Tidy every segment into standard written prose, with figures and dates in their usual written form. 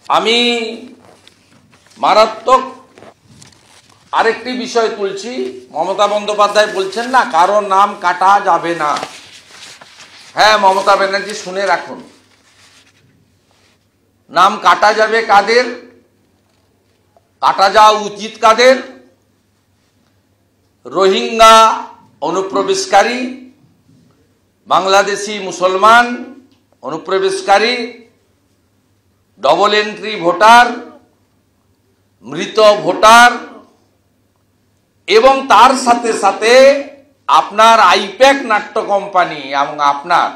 আমি মারাত্মক আরেকটি বিষয় তুলছি। মমতা বন্দ্যোপাধ্যায় বলছেন না কারো নাম কাটা যাবে না। হ্যাঁ মমতা ব্যানার্জি শুনে রাখুন, নাম কাটা যাবে কাদের, কাটা যাওয়া উচিত কাদের? রোহিঙ্গা অনুপ্রবেশকারী, বাংলাদেশি মুসলমান অনুপ্রবেশকারী, ডবল এন্ট্রি ভোটার, মৃত ভোটার এবং তার সাথে সাথে আপনার আইপ্যাক নাট্য কোম্পানি এবং আপনার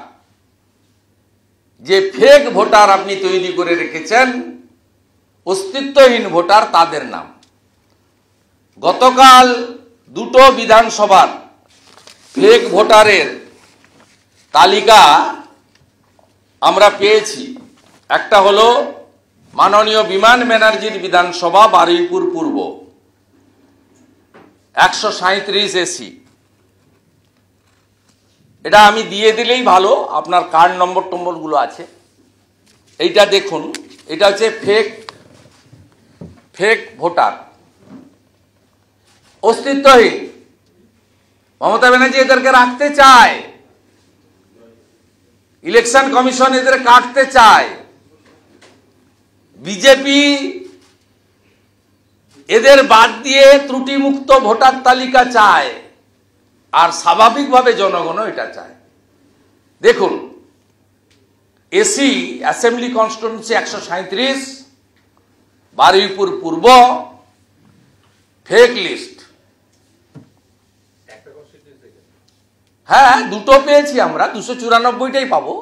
যে ফেক ভোটার আপনি তৈরি করে রেখেছেন, অস্তিত্বহীন ভোটার, তাদের নাম। গতকাল দুটো বিধানসভার ফেক ভোটারের তালিকা আমরা পেয়েছি। একটা হলো মাননীয় বিমান ব্যানার্জির বিধানসভা বারুইপুর পূর্ব 137 এসি। এটা আমি দিয়ে দিলেই ভালো, আপনার কার্ড নম্বরগুলো আছে। এইটা দেখুন, এটা হচ্ছে ফেক ভোটার, অস্তিত্বহীন। মমতা ব্যানার্জি এদেরকে রাখতে চায়, ইলেকশন কমিশন এদের কাটতে চায়, বিজেপি এদের বাদ দিয়ে ত্রুটিমুক্ত ভোটার তালিকা চায়, আর স্বাভাবিকভাবে জনগণও এটা চায়। দেখুন, এসি অ্যাসেম্বলি কনস্টিটিউয়েন্সি 137 বারুইপুর পূর্ব, ফেক লিস্ট। হ্যাঁ দুটো পেয়েছি আমরা, 294টাই পাবো।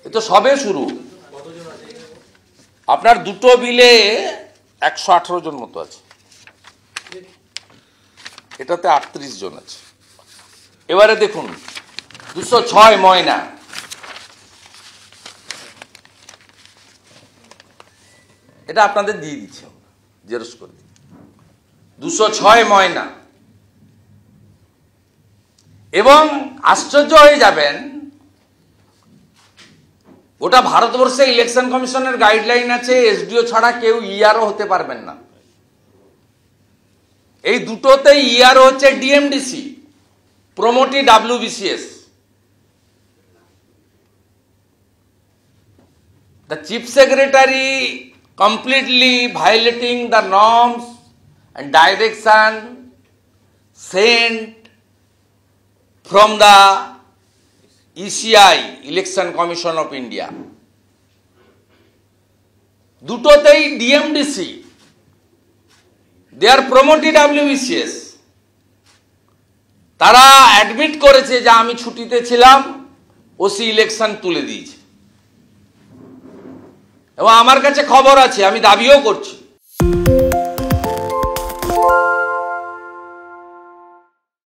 এ তো সবে শুরু। আপনার দুটো বিলে 118 জন মতো আছে, এটাতে 38 জন আছে। এবারে দেখুন 206 ময়না, এটা আপনাদের দিয়ে দিচ্ছি, জেরক্স করে 206 ময়না। এবং আশ্চর্য হয়ে যাবেন, গোটা ভারতবর্ষে ইলেকশন কমিশনের গাইডলাইন আছে এসডিও ছাড়া কেউ ইআরও হতে পারবেন না। এই দুটোতে ইআরও হচ্ছে DMDC, promotee WBCS। The chief secretary completely violating the norms and direction sent from the ECI, Election Commission of India. দুটোতেই DMDC, they are promoted WBCS। তারা অ্যাডমিট করেছে যে আমি ছুটিতে ছিলাম, ওসি ইলেকশন তুলে দিয়েছে। এবং আমার কাছে খবর আছে, আমি দাবিও করছি,